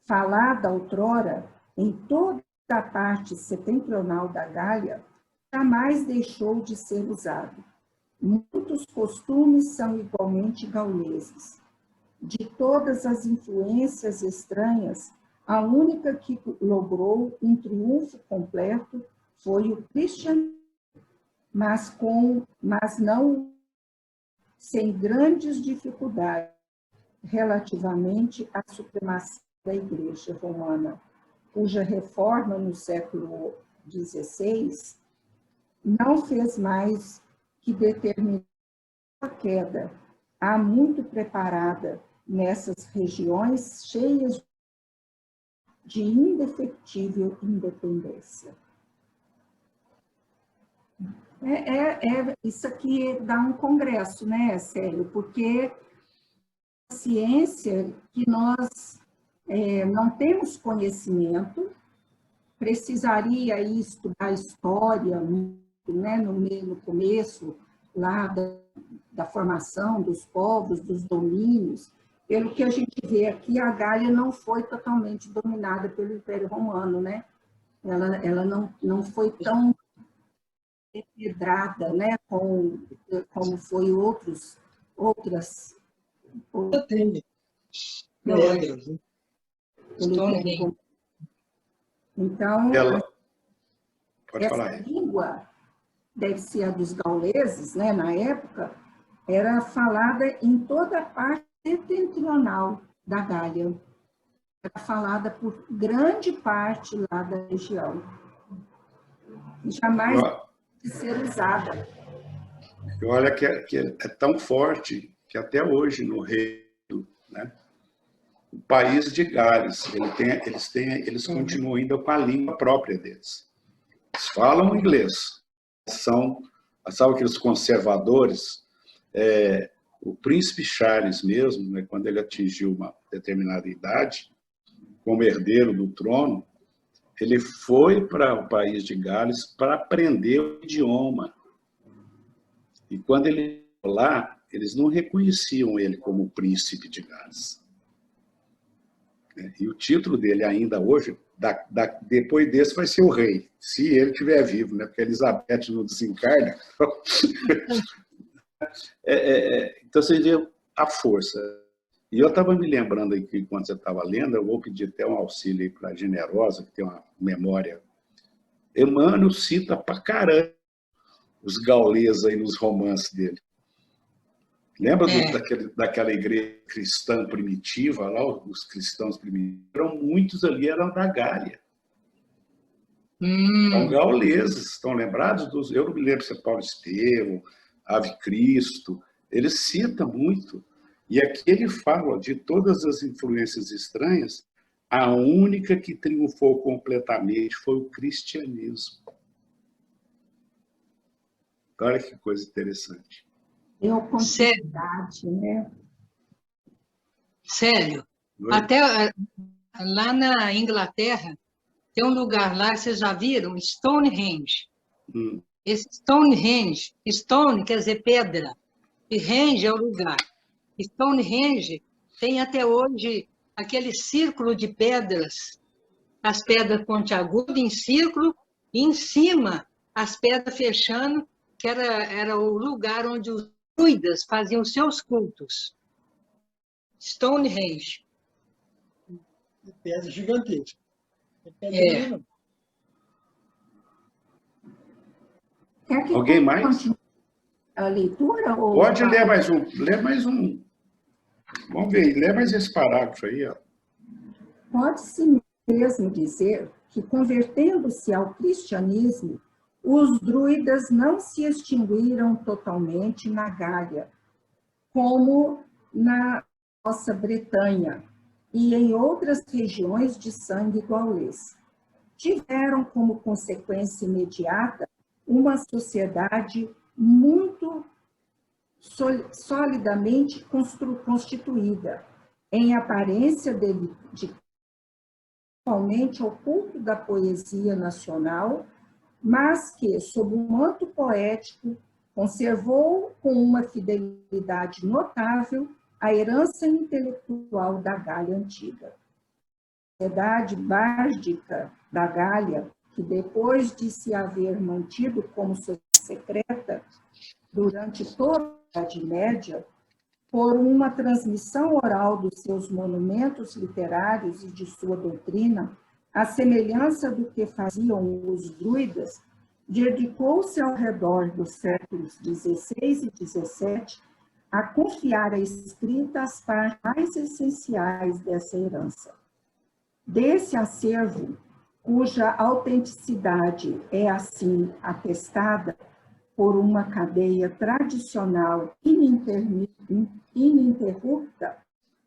falada outrora em toda a parte setentrional da Gália, jamais deixou de ser usado. Muitos costumes são igualmente gauleses. De todas as influências estranhas, a única que logrou um triunfo completo foi o cristianismo, mas não sem grandes dificuldades relativamente à supremacia da Igreja Romana, cuja reforma no século XVI não fez mais que determinar a queda, há muito preparada nessas regiões cheias de indefectível independência. Isso aqui dá um congresso, né, Célio? Porque a ciência que nós não temos conhecimento, precisaria aí estudar história, né, no começo, lá da formação dos povos, dos domínios. Pelo que a gente vê aqui, a Gália não foi totalmente dominada pelo Império Romano, né? Ela não foi tão pedrada, né, como foi outras. Tem pedras, né? Então, Pode essa falar aí. língua, deve ser a dos gauleses, né, na época, era falada em toda a parte setentrional da Gália. Era falada por grande parte lá da região. E jamais de ser usada. E olha que é tão forte que até hoje no reino, né, o país de Gales, eles continuam ainda com a língua própria deles. Eles falam inglês. Sabe aqueles conservadores? O príncipe Charles mesmo, né, quando ele atingiu uma determinada idade, como herdeiro do trono, ele foi para o país de Gales para aprender o idioma. E quando ele foi lá, eles não reconheciam ele como príncipe de Gales. E o título dele ainda hoje, depois desse, vai ser o rei, se ele estiver vivo, né? Porque a Elizabeth não desencarna. Então, você vê a força. E eu estava me lembrando aí que, enquanto você estava lendo, eu vou pedir até um auxílio para a Generosa, que tem uma memória. Emmanuel cita pra caramba os gauleses aí nos romances dele. Lembra daquela igreja cristã primitiva, lá, os cristãos primitivos? Muitos ali eram da Gália. São gauleses, estão lembrados dos... Eu não me lembro se é Paulo Estevão, Ave Cristo, eles citam muito. E aqui ele fala de todas as influências estranhas, a única que triunfou completamente foi o cristianismo. Olha que coisa interessante. Deu continuidade, né? Sério. Até lá na Inglaterra, tem um lugar lá, vocês já viram? Stonehenge. Esse Stonehenge, Stone quer dizer pedra, e Henge é o lugar. Stonehenge tem até hoje aquele círculo de pedras, as pedras pontiagudas em círculo, e em cima as pedras fechando, que era o lugar onde os druidas faziam seus cultos. Stonehenge. Pedra gigantesca. Quer que alguém mais? A leitura? Ou... Pode ler mais um. Lê mais um. Vamos ver, lê mais esse parágrafo aí. Ó. Pode-se mesmo dizer que, convertendo-se ao cristianismo, os druidas não se extinguiram totalmente na Gália, como na nossa Bretanha e em outras regiões de sangue gaulês. Tiveram como consequência imediata uma sociedade muito solidamente constituída, em aparência principalmente ao culto da poesia nacional mas que, sob um manto poético, conservou com uma fidelidade notável a herança intelectual da Gália antiga. A sociedade bárdica da Gália, que depois de se haver mantido como secreta durante toda a Idade Média, por uma transmissão oral dos seus monumentos literários e de sua doutrina, à semelhança do que faziam os druidas, dedicou-se ao redor dos séculos XVI e XVII a confiar à escrita as partes mais essenciais dessa herança. Desse acervo, cuja autenticidade é assim atestada por uma cadeia tradicional ininterrupta,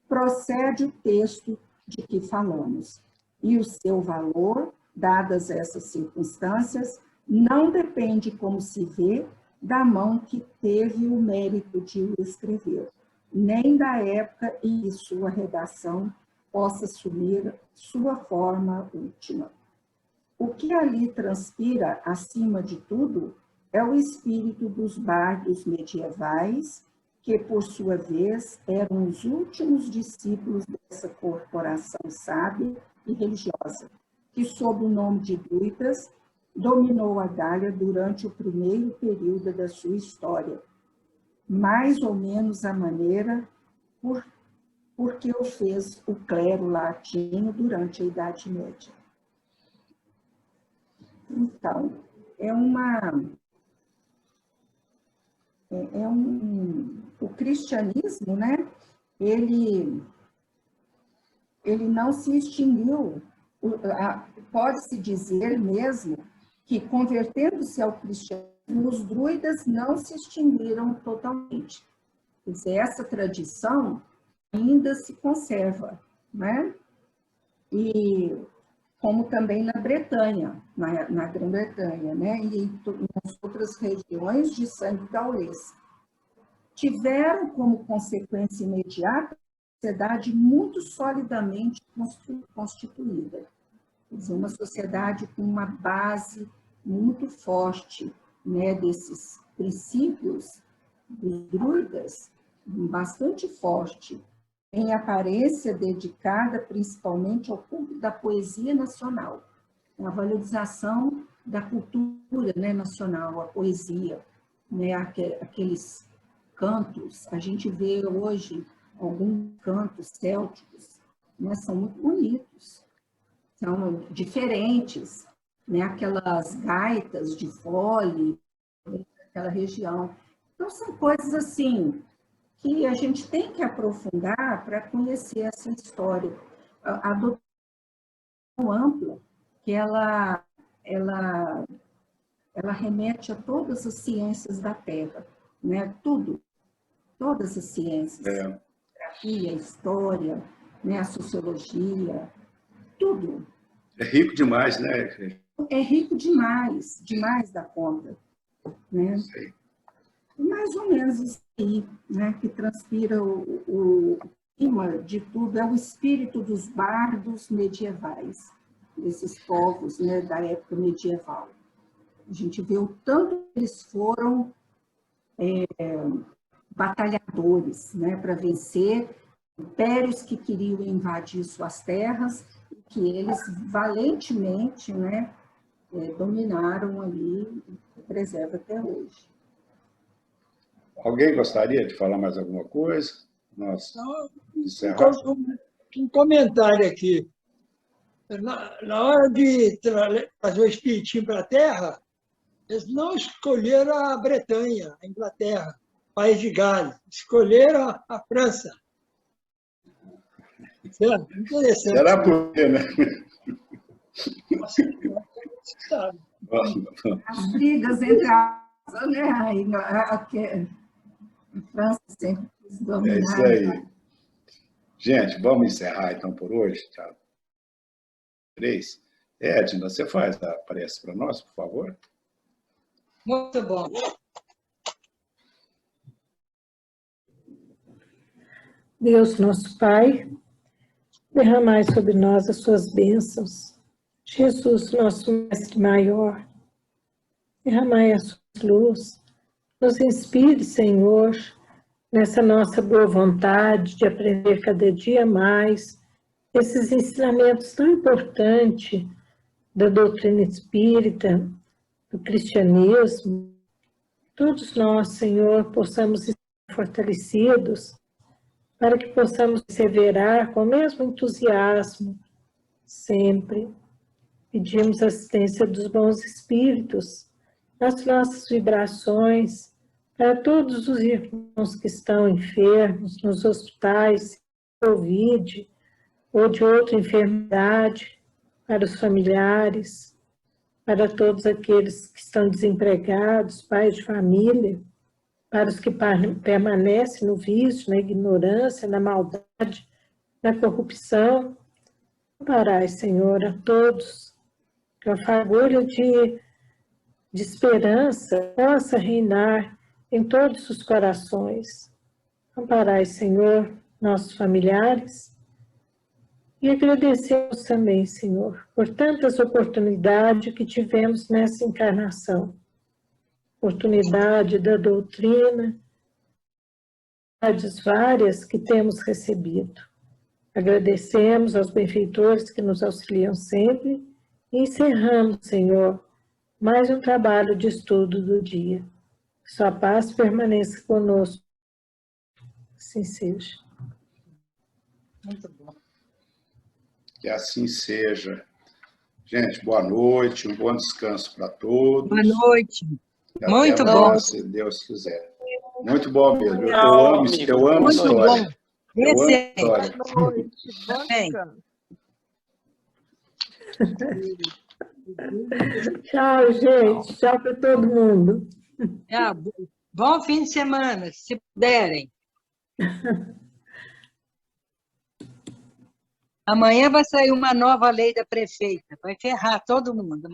procede o texto de que falamos. E o seu valor, dadas essas circunstâncias, não depende, como se vê, da mão que teve o mérito de o escrever, nem da época em que sua redação possa assumir sua forma última. O que ali transpira, acima de tudo, é o espírito dos bardos medievais, que, por sua vez, eram os últimos discípulos dessa corporação sábia e religiosa, que, sob o nome de druidas, dominou a Gália durante o primeiro período da sua história, mais ou menos à maneira porque o fez o clero latino durante a Idade Média. Então, o cristianismo, né, ele não se extinguiu, pode-se dizer mesmo que, convertendo-se ao cristianismo, os druidas não se extinguiram totalmente. Quer dizer, essa tradição ainda se conserva, né? E como também na Bretanha, na Grã-Bretanha, né? E nas outras regiões de sangue gaulês. Tiveram como consequência imediata uma sociedade muito solidamente constituída. Quer dizer, uma sociedade com uma base muito forte, né, desses princípios dos druidas, bastante forte, em aparência dedicada principalmente ao culto da poesia nacional, a valorização da cultura, né, nacional, a poesia, né, aqueles cantos. A gente vê hoje alguns cantos célticos, né, são muito bonitos, são diferentes, né, aquelas gaitas de fole, daquela região. Então, são coisas assim que a gente tem que aprofundar para conhecer essa história. A doutrina ampla, que ela remete a todas as ciências da Terra, né? Tudo, todas as ciências, geografia, história, né? A sociologia, tudo. É rico demais, né? É rico demais, demais da conta, né? Sei. Mais ou menos isso aí, né, que transpira o clima de tudo, é o espírito dos bardos medievais, desses povos, né, da época medieval. A gente vê o tanto que eles foram batalhadores, né, para vencer impérios que queriam invadir suas terras, e que eles valentemente, né, dominaram ali e preservam até hoje. Alguém gostaria de falar mais alguma coisa? Nós encerramos. Um comentário aqui. Na hora de trazer o espiritinho para a Terra, eles não escolheram a Bretanha, a Inglaterra, país de Gales, escolheram a França. Certo? Interessante. Será por quê, né? Sabe? As brigas entre a França sempre quis dominar. É isso aí. Gente, vamos encerrar então por hoje. Tá? 3. Edna, você faz a prece para nós, por favor? Muito bom. Deus, nosso Pai, derramai sobre nós as suas bênçãos. Jesus, nosso Mestre maior, derramai a sua luz, nos inspire, Senhor, nessa nossa boa vontade de aprender cada dia mais esses ensinamentos tão importantes da doutrina espírita, do cristianismo. Todos nós, Senhor, possamos estar fortalecidos para que possamos perseverar com o mesmo entusiasmo, sempre. Pedimos a assistência dos bons espíritos, nas nossas vibrações, para todos os irmãos que estão enfermos, nos hospitais, Covid ou de outra enfermidade, para os familiares, para todos aqueles que estão desempregados, pais de família, para os que permanecem no vício, na ignorância, na maldade, na corrupção. Amparai, Senhor, a todos, que a fagulha de esperança possa reinar em todos os corações. Amparai, Senhor, nossos familiares, e agradecemos também, Senhor, por tantas oportunidades que tivemos nessa encarnação. Oportunidade da doutrina, oportunidades várias que temos recebido. Agradecemos aos benfeitores que nos auxiliam sempre e encerramos, Senhor, mais um trabalho de estudo do dia. Que sua paz permaneça conosco. Assim seja. Muito bom. Que assim seja. Gente, boa noite, um bom descanso para todos. Boa noite. E Muito até bom. amanhã, se Deus quiser. Muito bom mesmo. Eu Tchau, amo, amigo. eu amo Muito história. bom. Eu amo Excelente. história. Boa noite. Bom Bem. descanso. Tchau, gente. Tchau para todo mundo. Bom fim de semana, se puderem. Amanhã vai sair uma nova lei da prefeita. Vai ferrar todo mundo.